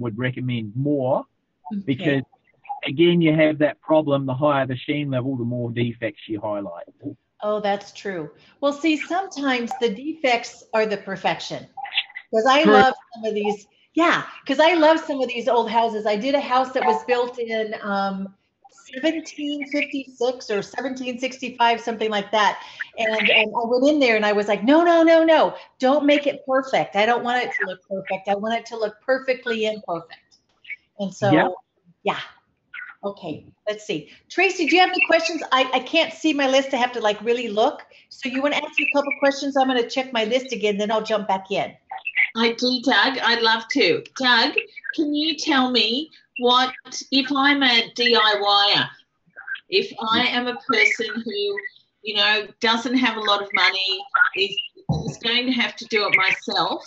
would recommend more, Okay. because again, you have that problem. The higher the sheen level, the more defects you highlight. Oh, that's true. Well, see, sometimes the defects are the perfection. Because I True. love some of these, yeah, because I love some of these old houses. I did a house that was built in 1756 or 1765, something like that. And I went in there and I was like, no, no, no, no, don't make it perfect. I don't want it to look perfect. I want it to look perfectly imperfect. And so, Yep. yeah. Okay, let's see. Tracy, do you have any questions? I can't see my list. I have to like really look. So you want to ask me a couple questions? I'm going to check my list again, then I'll jump back in. I do, Doug. I'd love to. Doug, can you tell me what, if I'm a DIYer, if I am a person who, you know, doesn't have a lot of money, is going to have to do it myself,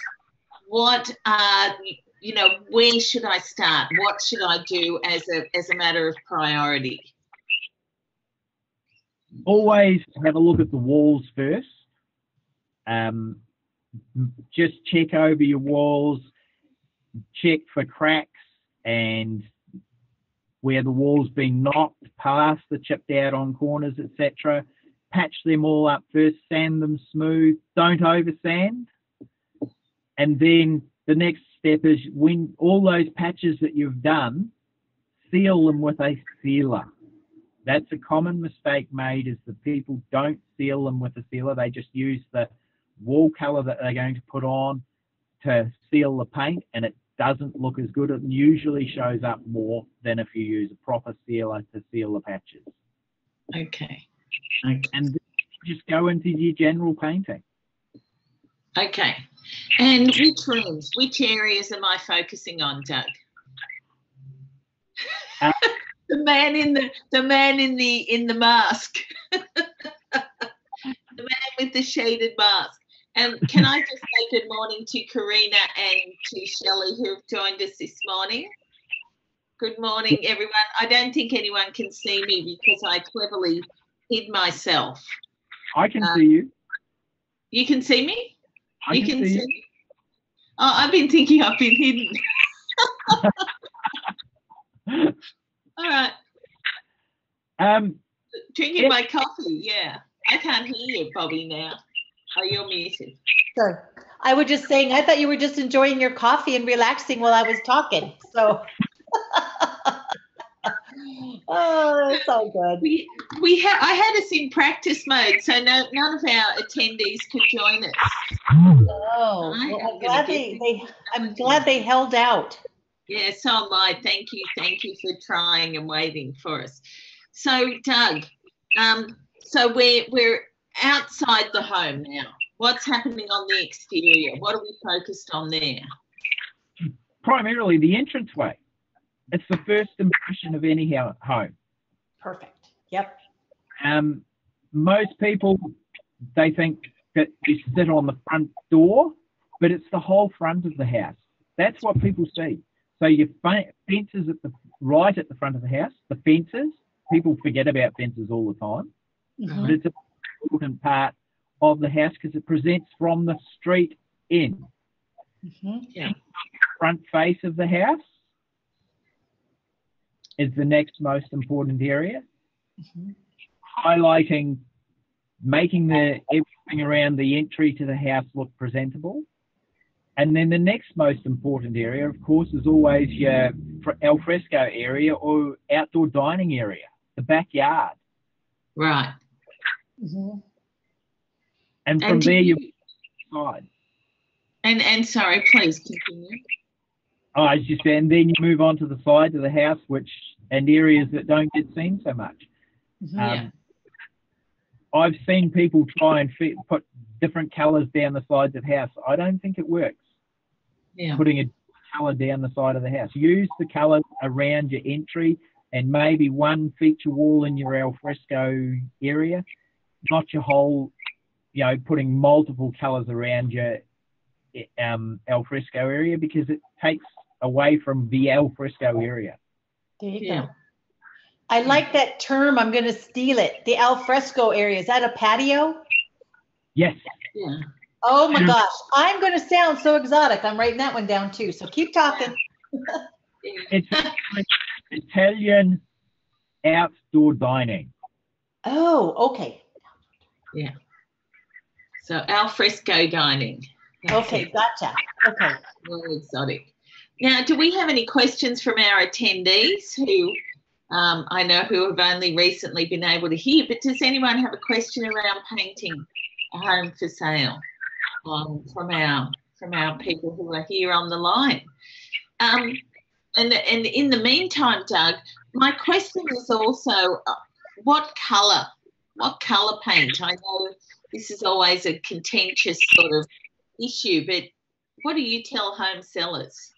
what you know, where should I start? What should I do as a matter of priority? Always have a look at the walls first. Just check over your walls, check for cracks and where the wall's been knocked, plaster chipped out on corners, etc. Patch them all up first, sand them smooth, don't over sand. And then the next step is, when all those patches that you've done, seal them with a sealer. That's a common mistake made, is that people don't seal them with a sealer. They just use the wall colour that they're going to put on to seal the paint, and it doesn't look as good. It usually shows up more than if you use a proper sealer to seal the patches. Okay. And just go into your general painting. Okay. And which rooms, which areas am I focusing on, Doug? The man in the mask. The man with the shaded mask. And can I just say good morning to Karina and to Shelley, who have joined us this morning? Good morning, everyone. I don't think anyone can see me because I cleverly hid myself. I can see you. You can see me? I can see you. Me? Oh, I've been thinking I've been hidden. All right. Drinking my coffee, yeah. I can't hear you, Bobby, now. Oh, you're muted. Sure. I was just saying, I thought you were just enjoying your coffee and relaxing while I was talking. So, oh, that's all good. I had us in practice mode, so none of our attendees could join us. Oh, well, I'm glad they held out. Yeah, so am I. Thank you for trying and waiting for us. So, Doug, so we're outside the home now. What's happening on the exterior? What are we focused on there? Primarily the entranceway. It's the first impression of any home. Perfect. Yep. Most people, they think that you sit on the front door, but it's the whole front of the house. That's what people see. So your fences right at the front of the house, the fences, people forget about fences all the time, but it's an important part of the house because it presents from the street in. Yeah. Front face of the house is the next most important area. Highlighting, making everything around the entry to the house look presentable. And then the next most important area, of course, is always your al fresco area or outdoor dining area, the backyard. Right. And from there you side. And sorry, please continue. Oh, as you said, and then you move on to the side of the house, and areas that don't get seen so much. Yeah. I've seen people try and put different colours down the sides of the house. I don't think it works. Yeah. Putting a colour down the side of the house. Use the colour around your entry and maybe one feature wall in your al fresco area, not your whole, putting multiple colours around your al fresco area, because it takes away from the al fresco area. There you go. I like that term. I'm going to steal it. The al fresco area. Is that a patio? Yes. Yeah. Oh my gosh. I'm going to sound so exotic. I'm writing that one down too. So keep talking. It's Italian outdoor dining. Oh, okay. Yeah. So al fresco dining. Okay, gotcha. Okay. Very exotic. Now, do we have any questions from our attendees who I know who have only recently been able to hear, but does anyone have a question around painting a home for sale from our people who are here on the line? And in the meantime, Doug, my question is also what colour paint? I know this is always a contentious sort of issue, but what do you tell home sellers?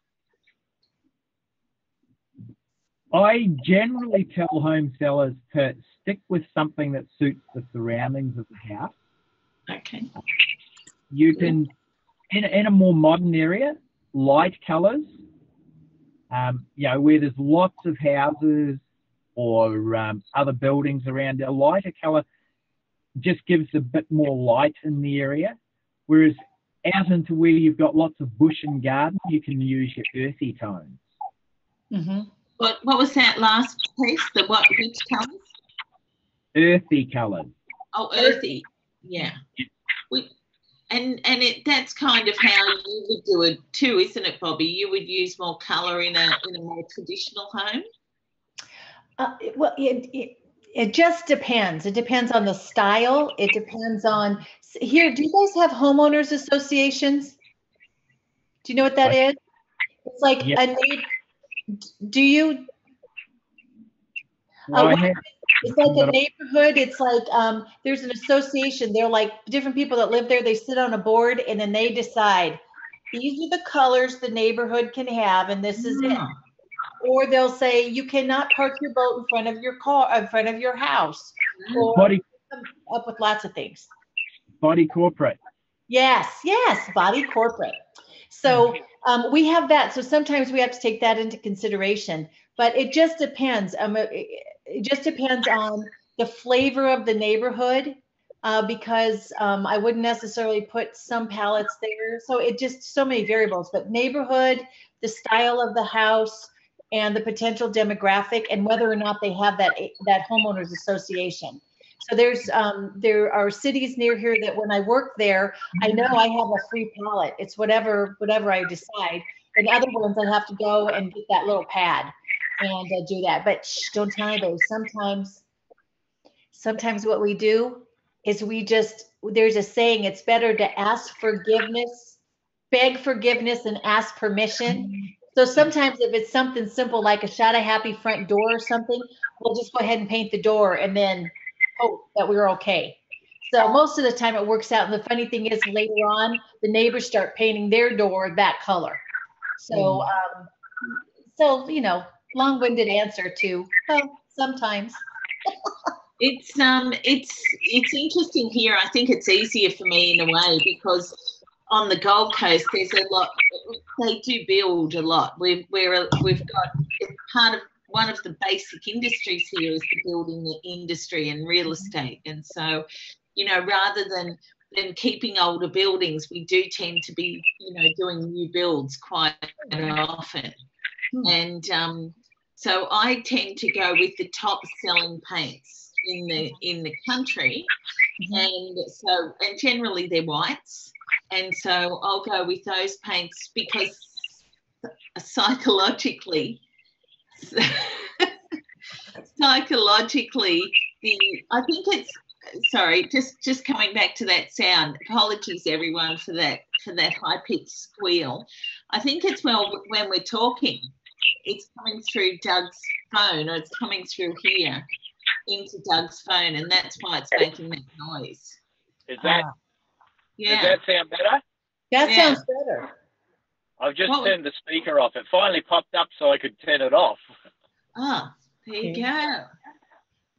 I generally tell home sellers to stick with something that suits the surroundings of the house. Okay. You can, in a more modern area, light colours, where there's lots of houses or other buildings around, a lighter colour just gives a bit more light in the area. Whereas out into where you've got lots of bush and garden, you can use your earthy tones. Mm-hmm. What was that last piece? Which colours? Earthy colours. Oh, earthy. Yeah. That's kind of how you would do it too, isn't it, Bobby? You would use more colour in a more traditional home. Well, it just depends. It depends on the style. It depends on here. Do you guys have homeowners associations? Do you know what that is? It's like do you? It's like a neighborhood. It's like there's an association. They're like different people that live there. They sit on a board and then they decide these are the colors the neighborhood can have, and this is it. Or they'll say you cannot park your boat in front of your car, in front of your house. Or come up with lots of things. Body corporate. Yes, body corporate. So we have that. So sometimes we have to take that into consideration. But it just depends. It just depends on the flavor of the neighborhood, because I wouldn't necessarily put some palettes there. So it just so many variables. But neighborhood, the style of the house, and the potential demographic, and whether or not they have that homeowners association. So there are cities near here that when I work there, I know I have a free palette. It's whatever I decide. And other ones I have to go and get that little pad and do that. But don't tell anybody. Sometimes what we do is there's a saying, it's better to ask forgiveness, beg forgiveness, and ask permission. So sometimes if it's something simple like a shot of happy front door or something, we'll just go ahead and paint the door and then hope that we're okay. So most of the time it works out. And the funny thing is later on, the neighbors start painting their door that color. So, long-winded answer to, sometimes. It's interesting here. I think it's easier for me in a way because on the Gold Coast, there's a lot. They do build a lot. We've got part of one of the basic industries here is the building industry and real estate. And so, rather than keeping older buildings, we do tend to be, doing new builds quite often. And so I tend to go with the top selling paints in the country, and generally they're whites. And so I'll go with those paints because psychologically, I think it's, sorry, just coming back to that sound. Apologies everyone for that high-pitched squeal. I think it's when we're talking, it's coming through Doug's phone, or it's coming through here into Doug's phone, and that's why it's making that noise. Is that? Yeah. Does that sound better? That sounds better. I've just turned the speaker off. It finally popped up so I could turn it off. Oh, there you go.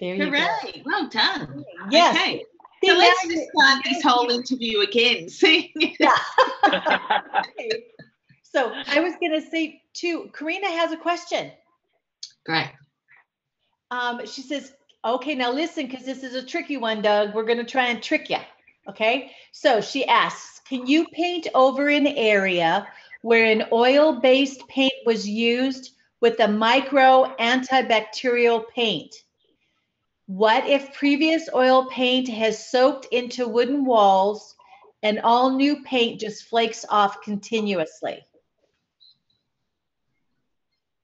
There you Hooray. go. Well done. Yes. Okay. So let's just start this whole interview again. See? Yeah. So I was going to say too, Karina has a question. Great. She says, okay, now listen, because this is a tricky one, Doug. We're going to try and trick you. Okay. So she asks, can you paint over an area where an oil-based paint was used with a micro antibacterial paint. What if previous oil paint has soaked into wooden walls and all new paint just flakes off continuously?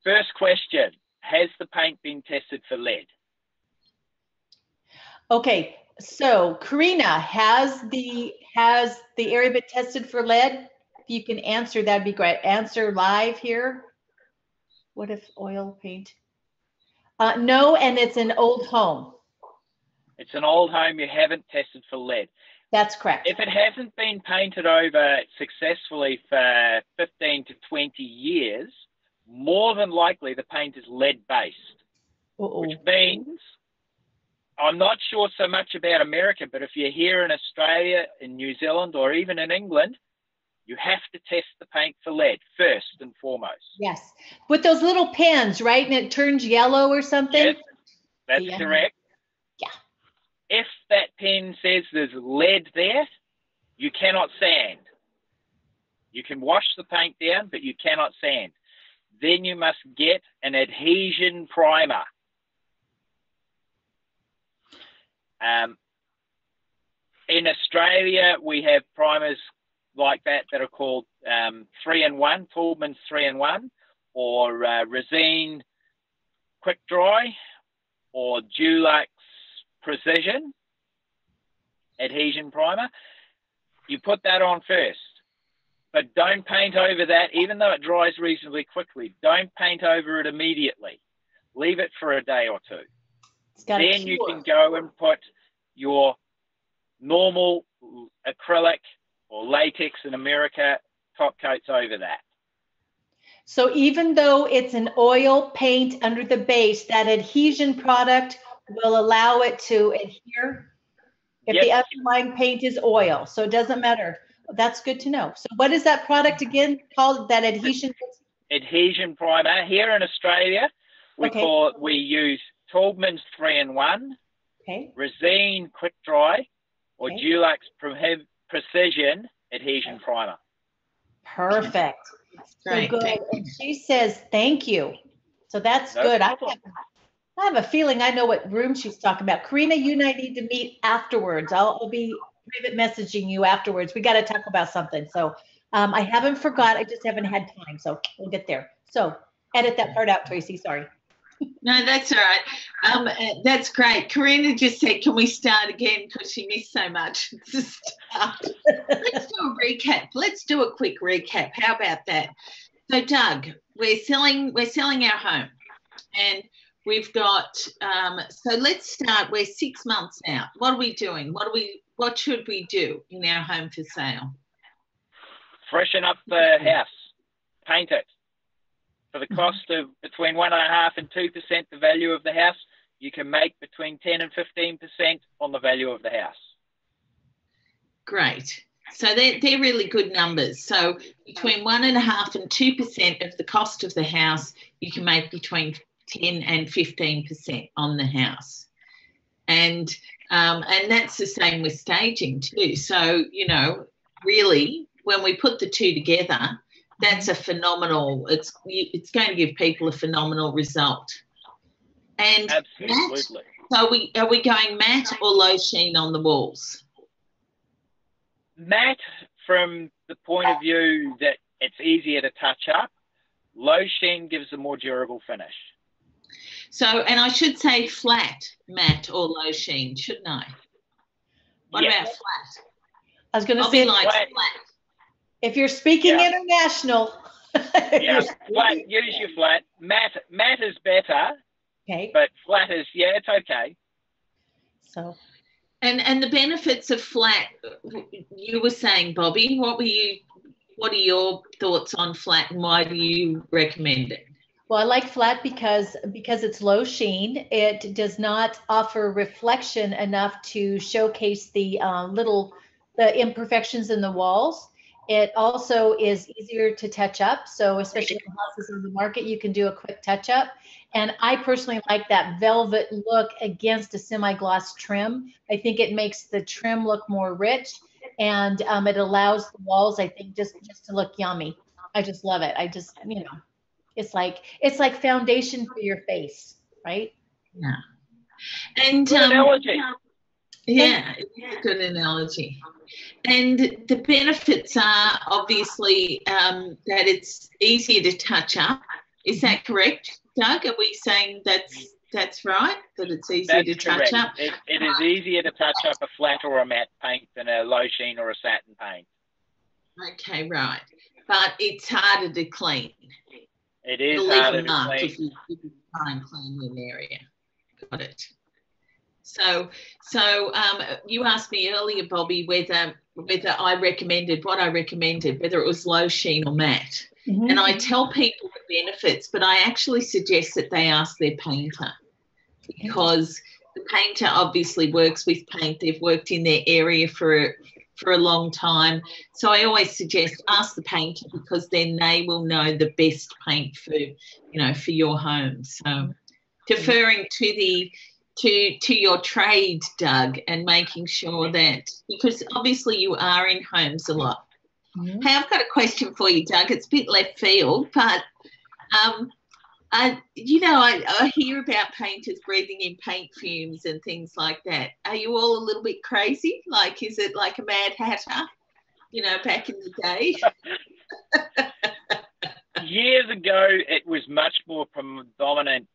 First question, has the paint been tested for lead? Okay, so Karina, has the area been tested for lead? If you can answer, that'd be great. Answer live here. What if oil paint? No, and it's an old home. It's an old home, you haven't tested for lead. That's correct. If it hasn't been painted over successfully for 15 to 20 years, more than likely the paint is lead-based, which means, I'm not sure so much about America, but if you're here in Australia, in New Zealand, or even in England, you have to test the paint for lead first and foremost. Yes, with those little pens, right? And it turns yellow or something? Yes, that's correct. Yeah. If that pen says there's lead there, you cannot sand. You can wash the paint down, but you cannot sand. Then you must get an adhesion primer. In Australia, we have primers like that are called 3-in-1, Taubman's 3-in-1, or Resine Quick Dry, or Dulux Precision Adhesion Primer. You put that on first, but don't paint over that, even though it dries reasonably quickly. Don't paint over it immediately. Leave it for a day or two. Then you can go and put your normal acrylic or latex in America top coats over that. So even though it's an oil paint under the base, that adhesion product will allow it to adhere if the underlying paint is oil. So it doesn't matter. That's good to know. So what is that product again called, that adhesion? Adhesion primer. Here in Australia, we use Taubman's 3-in-1, Resine Quick Dry, or Dulux Precision Adhesion Primer. Perfect. So good. And she says, thank you. So that's good. I have a feeling I know what room she's talking about. Karina, you and I need to meet afterwards. I'll be private messaging you afterwards. We got to talk about something. So I haven't forgot. I just haven't had time. So we'll get there. So edit that part out, Tracy. Sorry. No, that's all right. That's great. Karina just said, can we start again, because she missed so much to start. Let's do a recap. Let's do a quick recap. How about that? So Doug, we're selling our home, and we've got so let's start. We're 6 months now. What are we doing? What should we do in our home for sale? Freshen up the house, paint it. For the cost of between 1.5% and 2% the value of the house, you can make between 10 and 15% on the value of the house. Great. So they're really good numbers. So between 1.5% and 2% of the cost of the house, you can make between 10 and 15% on the house. And that's the same with staging too. So, you know, really, when we put the two together, that's a phenomenal, it's going to give people a phenomenal result. And absolutely. Matte, so are we going matte or low sheen on the walls? Matte, from the point of view that it's easier to touch up. Low sheen gives a more durable finish. So, and I should say flat matte or low sheen, shouldn't I? What about flat? I was going to say like flat. If you're speaking international. Flat, use your flat. Matte is better. Okay. But flat is, it's okay. So. And the benefits of flat, you were saying, Bobby, what are your thoughts on flat, and why do you recommend it? Well, I like flat because it's low sheen. It does not offer reflection enough to showcase the the imperfections in the walls. It also is easier to touch up. So especially if the house is on the market, you can do a quick touch up. And I personally like that velvet look against a semi-gloss trim. I think it makes the trim look more rich, and it allows the walls, I think, just to look yummy. I just love it. I just, it's like foundation for your face, right? Yeah. And Good analogy. yeah, it's a good analogy. And the benefits are obviously that it's easier to touch up. Is that correct, Doug? Are we saying that's right? That it's easier to touch up? It is easier to touch up a flat or a matte paint than a low sheen or a satin paint. Okay, right. But it's harder to clean. It is It'll leave harder a to mark clean. if you try and clean an area. Got it. So you asked me earlier, Bobby, whether I recommended whether it was low sheen or matte. Mm-hmm. And I tell people the benefits, but I actually suggest that they ask their painter, because the painter obviously works with paint. They've worked in their area for a long time. So I always suggest ask the painter, because then they will know the best paint for your home. So deferring to your trade, Doug, and making sure that, because obviously you are in homes a lot. Mm-hmm. Hey, I've got a question for you, Doug. It's a bit left field, but I hear about painters breathing in paint fumes and things like that. Are you all a little bit crazy? Like, is it like a Mad Hatter, back in the day? Years ago, it was much more predominant,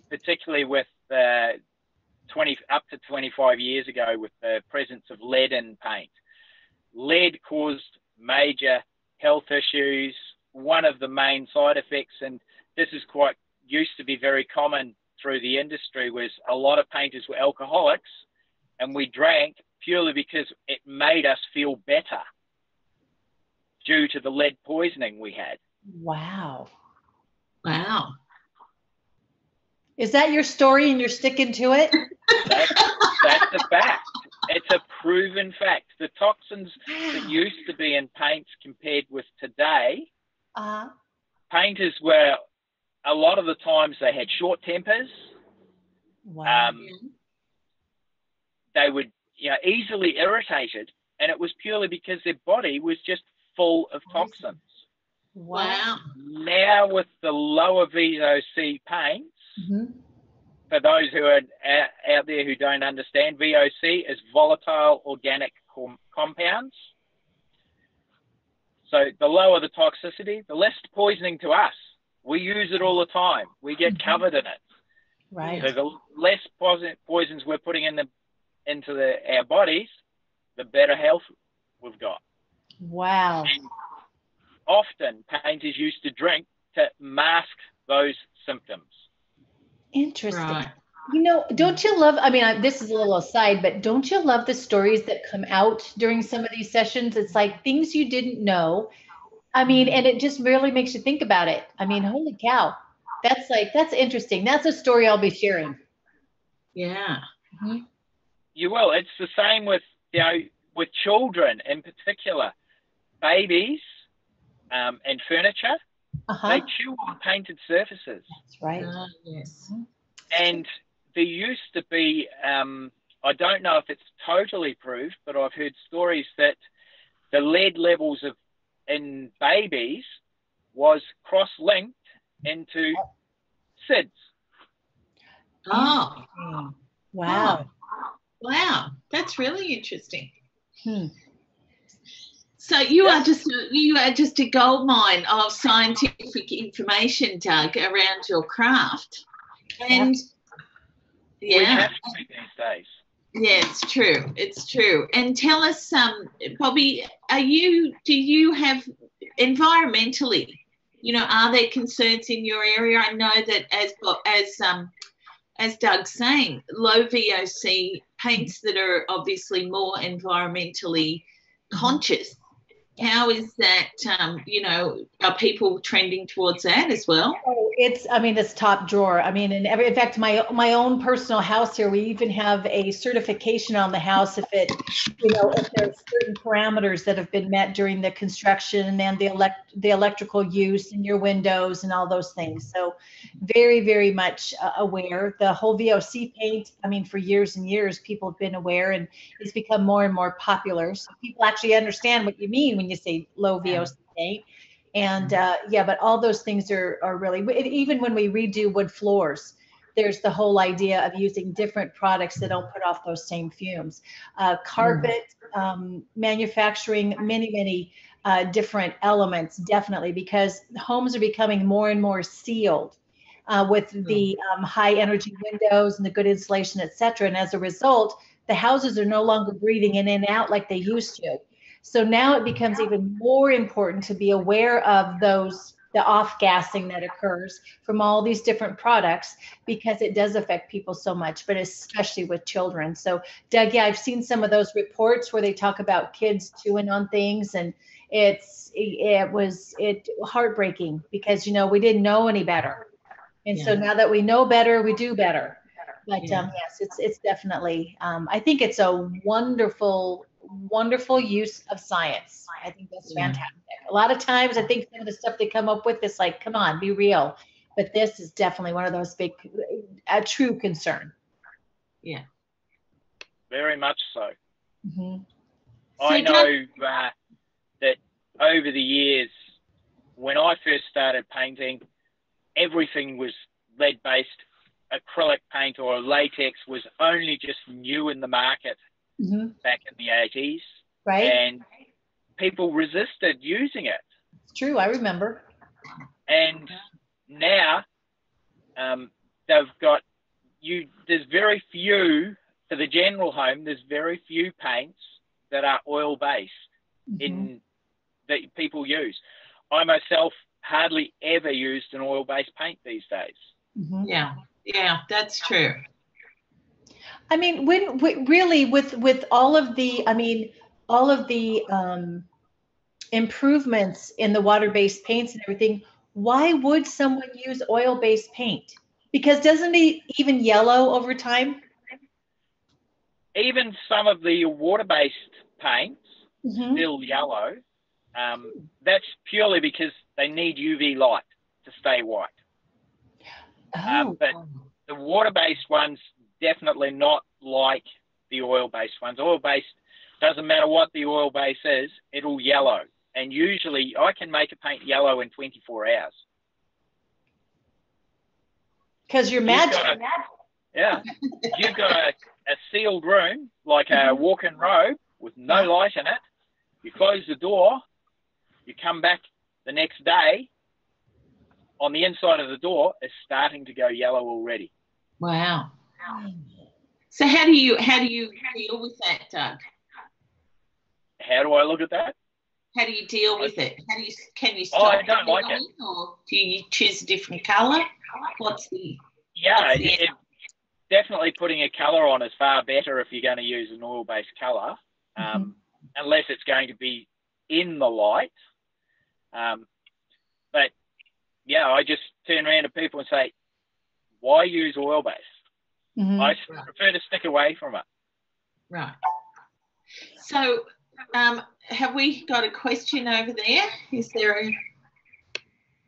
particularly with up to 25 years ago, with the presence of lead in paint. Lead caused major health issues. One of the main side effects, and this is used to be very common through the industry, was a lot of painters were alcoholics, and we drank purely because it made us feel better due to the lead poisoning we had. Wow. Is that your story and you're sticking to it? That's a fact. It's a proven fact. The toxins that used to be in paints compared with today, painters were, a lot of the times they had short tempers. Wow. They would easily irritated, and it was purely because their body was just full of toxins. Wow. Now with the lower VOC paints, for those who are out there who don't understand, VOC is volatile organic compounds. So the lower the toxicity, the less poisoning to us. We use it all the time. We get covered in it. Right. So the less poisons we're putting into our bodies, the better health we've got. Wow. And often painters used to drink to mask those symptoms. Interesting. Right. Don't you love, this is a little aside, but don't you love the stories that come out during some of these sessions? It's like things you didn't know. And it just really makes you think about it. Holy cow. That's interesting. That's a story I'll be sharing. Yeah. Mm-hmm. You will. It's the same with, with children in particular. Babies and furniture, they chew on painted surfaces. That's right. Yes. And there used to be, I don't know if it's totally proved, but I've heard stories that the lead levels in babies was cross-linked into SIDS. Oh. Wow. Wow. That's really interesting. So you are just a gold mine of scientific information, Doug, around your craft. And we have to be these days. Yeah, it's true. And tell us, Bobby, do you have environmentally, are there concerns in your area? I know that as Doug's saying, low VOC paints that are obviously more environmentally conscious. How is that, are people trending towards that as well? Oh, it's top drawer. In fact, my own personal house here, we even have a certification on the house if there's certain parameters that have been met during the construction and the electrical use in your windows and all those things. So very, very much aware. The whole VOC paint, for years and years, people have been aware, and it's become more and more popular. So people actually understand what you mean when you say low VOC paint. And yeah, but all those things are really, even when we redo wood floors, there's the whole idea of using different products that don't put off those same fumes. Carpet manufacturing, many different elements, definitely, because homes are becoming more and more sealed with the high energy windows and the good insulation, et cetera. And as a result, the houses are no longer breathing in and out like they used to. So now it becomes even more important to be aware of the off-gassing that occurs from all these different products, because it does affect people so much, but especially with children. So Doug, yeah, I've seen some of those reports where they talk about kids chewing on things, and it was heartbreaking because, you know, we didn't know any better. And so now that we know better, we do better. But yes, it's definitely, I think it's a wonderful use of science. I think that's fantastic. A lot of times I think some of the stuff they come up with is like, come on, be real. But this is definitely one of those a true concern. Yeah. Very much so. Mm-hmm. I know that over the years, when I first started painting, everything was lead-based. Acrylic paint or latex was only just new in the market back in the 80s. Right. And people resisted using it. It's true, I remember. And now they've got there's very few, for the general home, there's very few paints that are oil-based that people use. I myself hardly ever used an oil-based paint these days. Yeah, that's true. I mean, when really with all of the, improvements in the water-based paints and everything, why would someone use oil-based paint? Because doesn't it even yellow over time? Even some of the water-based paints still yellow. That's purely because they need UV light to stay white. But the water-based ones, definitely not like the oil-based ones. Oil-based, doesn't matter what the oil base is, it'll yellow. And usually I can make a paint yellow in 24 hours. Because you're magic. You've got a sealed room, like a walk-in robe with no light in it. You close the door, you come back the next day, on the inside of the door is starting to go yellow already. Wow. So how do you deal with that, Doug? How do I look at that? How do you deal with it? Can you stop? I don't like it. Or do you choose a different colour? Definitely putting a colour on is far better if you're going to use an oil-based colour, unless it's going to be in the light. But yeah, I just turn around to people and say, why use oil-based? I prefer to stick away from it. Right. So have we got a question over there? Is there a...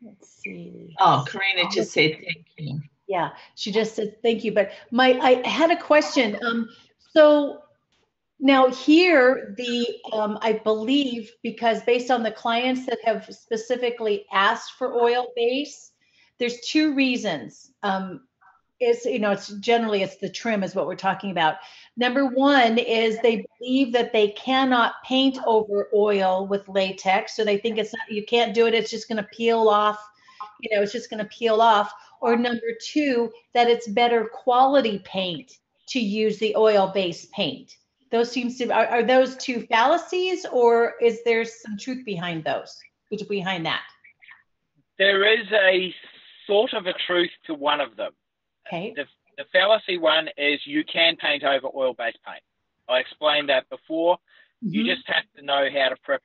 Let's see. Oh, Karina just said thank you. Yeah, she just said thank you. But I had a question. So now here, I believe, because based on the clients that have specifically asked for oil-based, there's two reasons. It's generally the trim is what we're talking about. Number one is they believe that they cannot paint over oil with latex. So they think you can't do it. It's just going to peel off. It's just going to peel off. Or number two, that it's better quality paint to use the oil-based paint. Those are those two fallacies, or is there some truth behind that? There is a sort of a truth to one of them. Okay. The fallacy one is you can paint over oil-based paint. I explained that before. You just have to know how to prep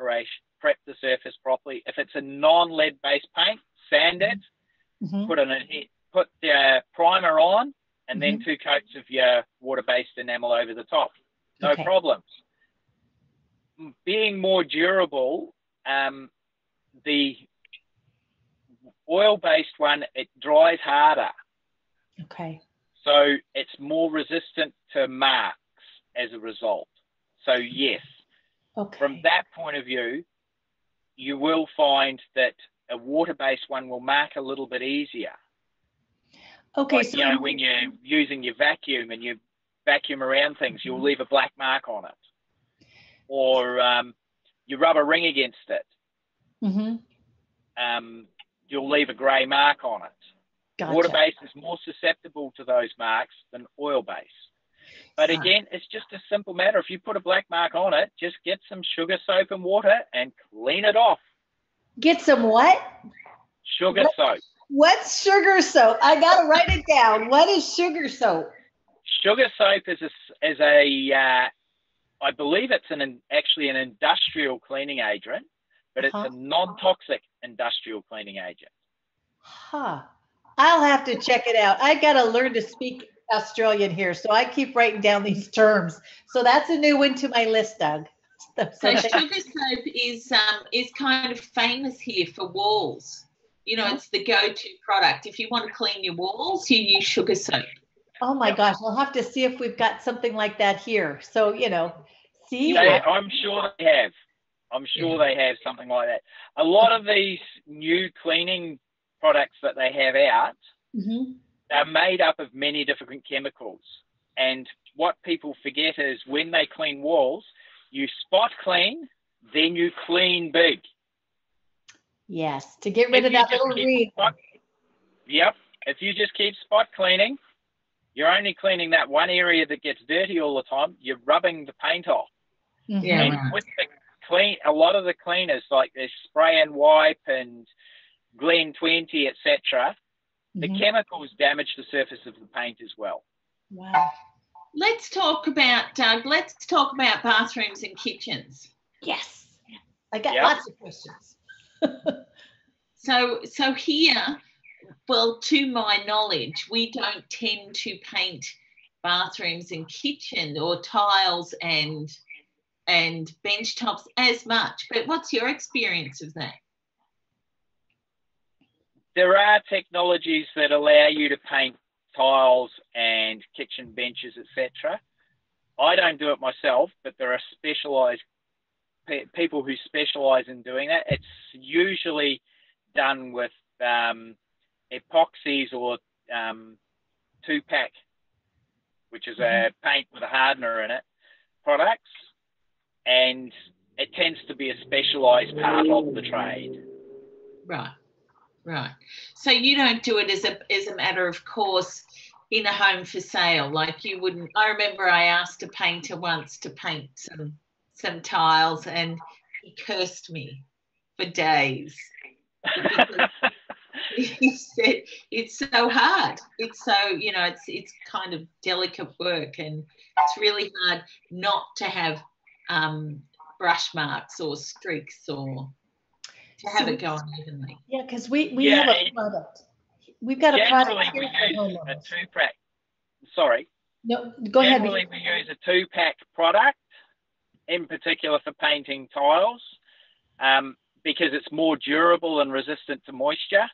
the surface properly. If it's a non-lead based paint, sand it, put the primer on, and then 2 coats of your water-based enamel over the top. No problems. Being more durable, the oil-based one, it dries harder. Okay. So it's more resistant to marks as a result. So yes, from that point of view, you will find that a water-based one will mark a little bit easier. Okay, Like, so you know, when you're using your vacuum and you vacuum around things, you'll leave a black mark on it. Or you rub a ring against it, you'll leave a grey mark on it. gotcha. Water-based is more susceptible to those marks than oil-based. But again, it's just a simple matter. If you put a black mark on it, just get some sugar soap and water and clean it off. Get some what? Sugar soap. What's sugar soap? I got to write it down. What is sugar soap? Sugar soap is I believe it's actually an industrial cleaning agent, but it's a non-toxic industrial cleaning agent. Huh. I'll have to check it out. I got to learn to speak Australian here, so I keep writing down these terms. So that's a new one to my list, Doug. So sugar soap is kind of famous here for walls. You know, it's the go-to product. If you want to clean your walls, you use sugar soap. Oh my gosh, we'll have to see if we've got something like that here. So, you know, see? I'm sure they have. I'm sure they have something like that. A lot of these new cleaning products that they have out are made up of many different chemicals. And what people forget is when they clean walls, you spot clean, then you clean big. Yes, to get rid of that little reed. Yep. If you just keep spot cleaning, you're only cleaning that one area that gets dirty all the time. You're rubbing the paint off. Yeah. And with the a lot of the cleaners, like this spray and wipe and Glen 20, etc., the chemicals damage the surface of the paint as well. Wow. Let's talk about, Doug, bathrooms and kitchens. Yes. I got lots of questions. So here, well, to my knowledge, we don't tend to paint bathrooms and kitchen or tiles and bench tops as much. But what's your experience of that? There are technologies that allow you to paint tiles and kitchen benches, etc. I don't do it myself, but there are specialized people who specialize in doing that. It's usually done with epoxies or 2-pack, which is a paint with a hardener in it, products, and it tends to be a specialized part of the trade. Right. So you don't do it as a matter of course in a home for sale, like you wouldn't. I remember I asked a painter once to paint some tiles, and he cursed me for days. He said it's so hard. It's so, you know, it's kind of delicate work, and it's really hard not to have brush marks or streaks or to have it go unevenly. Yeah, because we have a product. We've got a product. We use a 2-pack. Sorry. No, go ahead. Generally, we use a 2-pack product, in particular for painting tiles, because it's more durable and resistant to moisture.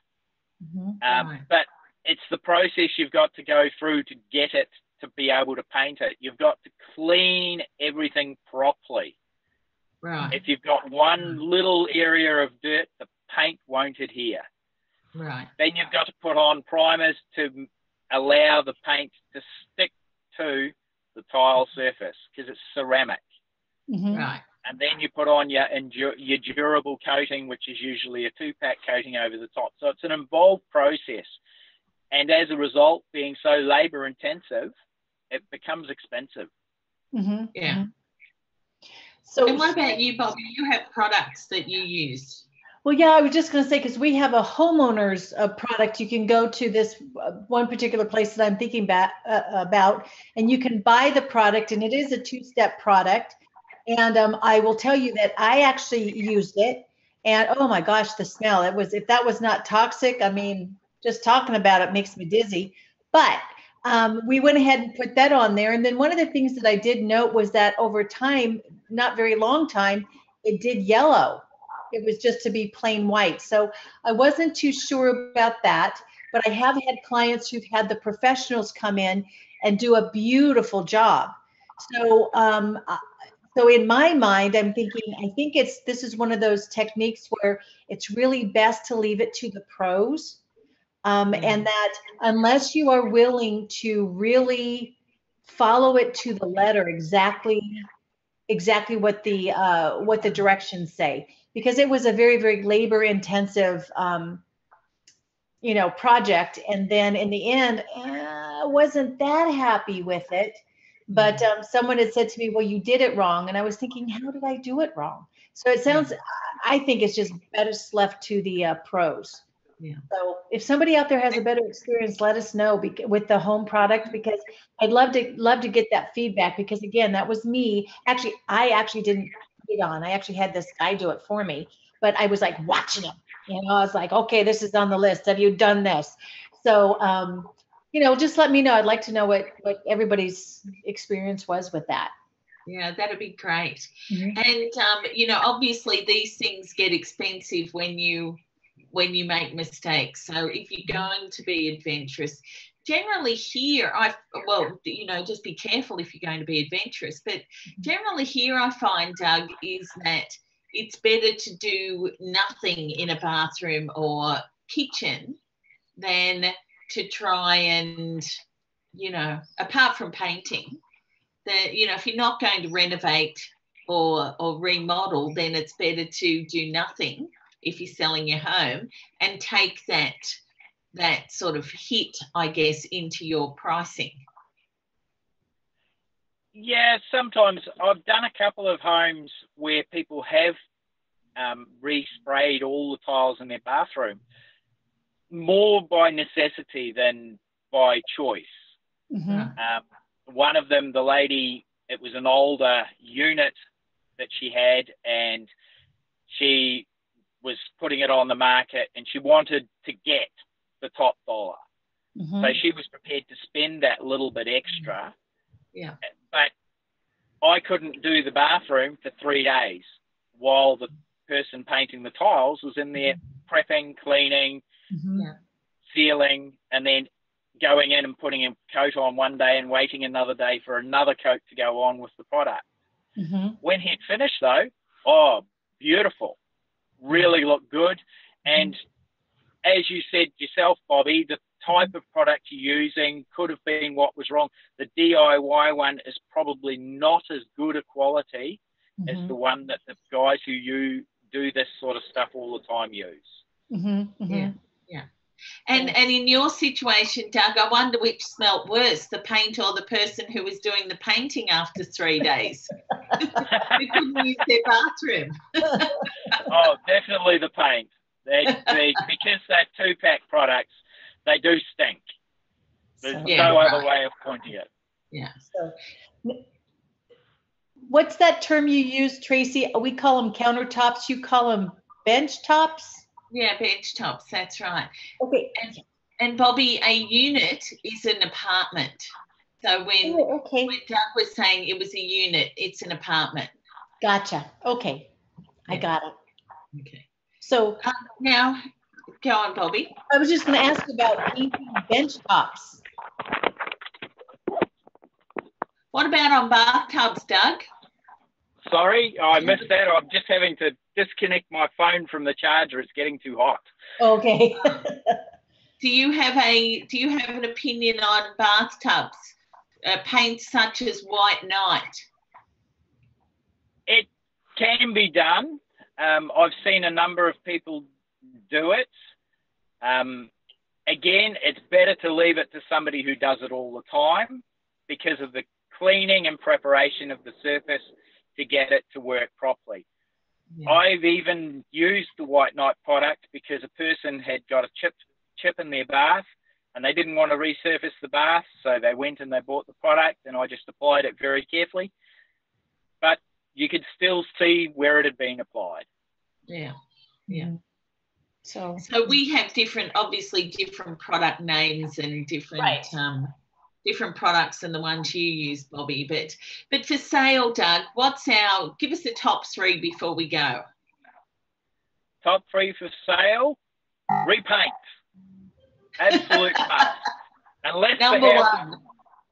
But it's the process you've got to go through to get it to be able to paint it. You've got to clean everything properly. Right. If you've got one little area of dirt, the paint won't adhere. Right. Then you've got to put on primers to allow the paint to stick to the tile surface because it's ceramic. Right. And then you put on your durable coating, which is usually a 2-pack coating over the top. So it's an involved process. And as a result, being so labor intensive, it becomes expensive. Yeah. So, and what about you, Bobby? You have products that you use. Well, yeah, I was just going to say, because we have a homeowner's product. You can go to this one particular place that I'm thinking about, and you can buy the product, and it is a 2-step product. And I will tell you that I actually used it, and oh my gosh, the smell! If that was not toxic, I mean, just talking about it makes me dizzy. But we went ahead and put that on there. And then one of the things that I did note was that over time, not very long time, it did yellow. It was just to be plain white. So I wasn't too sure about that, but I have had clients who've had the professionals come in and do a beautiful job. So So in my mind, I'm thinking, I think this is one of those techniques where it's really best to leave it to the pros. And that unless you are willing to really follow it to the letter exactly what the directions say, because it was a very, very labor intensive project. And then in the end, I wasn't that happy with it. But someone had said to me, well, you did it wrong. And I was thinking, how did I do it wrong? So it sounds, I think it's just better left to the pros. Yeah. So if somebody out there has a better experience, let us know with the home product, because I'd love to get that feedback, because again, that was me. Actually, I actually didn't put it on. I actually had this guy do it for me, but I was like watching him. I was like, okay, this is on the list. Have you done this? So, just let me know. I'd like to know what everybody's experience was with that. Yeah, that'd be great. Mm-hmm. And, obviously these things get expensive when you make mistakes. So if you're going to be adventurous, generally here, just be careful if you're going to be adventurous, but generally here I find, Doug, is that it's better to do nothing in a bathroom or kitchen than to try and, apart from painting, that, if you're not going to renovate or remodel, then it's better to do nothing if you're selling your home and take that sort of hit, I guess, into your pricing. Yeah, sometimes I've done a couple of homes where people have resprayed all the tiles in their bathroom, more by necessity than by choice. Mm-hmm. One of them, the lady, it was an older unit that she had, and she was putting it on the market, and she wanted to get the top dollar. Mm-hmm. So she was prepared to spend that little bit extra. Yeah. But I couldn't do the bathroom for 3 days while the person painting the tiles was in there prepping, cleaning, mm-hmm. sealing, and then going in and putting a coat on one day and waiting another day for another coat to go on with the product. Mm-hmm. When he'd finished, though, oh, beautiful. Really looked good. And as you said yourself, Bobby, the type of product you're using could have been what was wrong. The DIY one is probably not as good a quality as the one that the guys who do this sort of stuff all the time use. Mm-hmm. Mm-hmm. Yeah. And in your situation, Doug, I wonder which smelt worse, the paint or the person who was doing the painting after 3 days. They couldn't use their bathroom. Oh, definitely the paint. Because they're two-pack products, they do stink. There's no other way of pointing it. Yeah. So, what's that term you use, Tracy? We call them countertops. You call them bench tops? Yeah, bench tops. That's right. Okay. And Bobby, a unit is an apartment. So when Doug was saying it was a unit, it's an apartment. Gotcha. Okay. I got it. Okay. So now, go on, Bobby. I was just going to ask about painting bench tops. What about on bathtubs, Doug? Sorry, I missed that. I'm just having to disconnect my phone from the charger. It's getting too hot. Okay. Do you have an opinion on bathtubs? Paints such as white night? It can be done. I've seen a number of people do it. Again, it's better to leave it to somebody who does it all the time because of the cleaning and preparation of the surface to get it to work properly. Yeah. I've even used the white night product because a person had got a chip in their bath and they didn't want to resurface the bath, so they went and they bought the product and I just applied it very carefully. But you could still see where it had been applied. Yeah, yeah. So we have obviously different product names and different different products than the ones you use, Bobby. But for sale, Doug, give us the top 3 before we go. Top 3 for sale, repaint. Absolute must. Unless Number the house one. is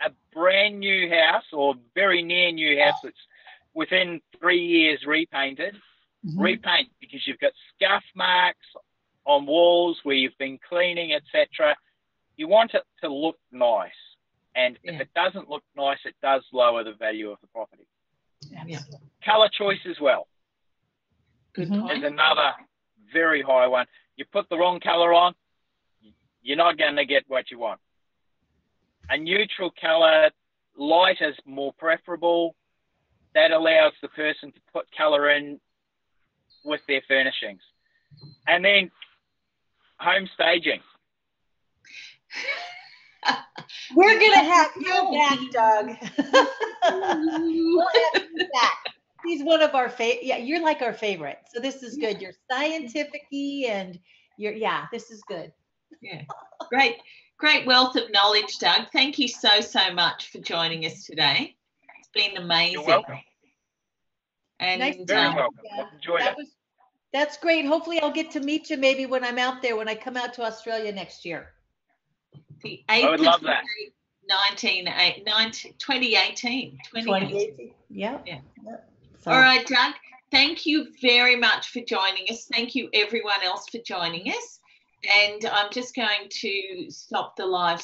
a brand new house or very near new house that's within 3 years repainted, repaint, because you've got scuff marks on walls where you've been cleaning, etc. You want it to look nice. And if it doesn't look nice, it does lower the value of the property. Colour choice as well. Good point. Is another very high one. You put the wrong colour on, you're not going to get what you want. A neutral colour, light is more preferable. That allows the person to put colour in with their furnishings. And then home staging. We're going to have you back, Doug. We'll have you back. He's one of our favorite. Yeah, you're like our favorite. So this is good. You're scientific-y and this is good. Yeah, great wealth of knowledge, Doug. Thank you so much for joining us today. It's been amazing. You're welcome. And nice very welcome. Enjoyed it. That's great. Hopefully I'll get to meet you maybe when I'm out there, when I come out to Australia next year. The 8th I would love that. 2018. Yeah. So. All right, Doug. Thank you very much for joining us. Thank you, everyone else, for joining us. And I'm just going to stop the live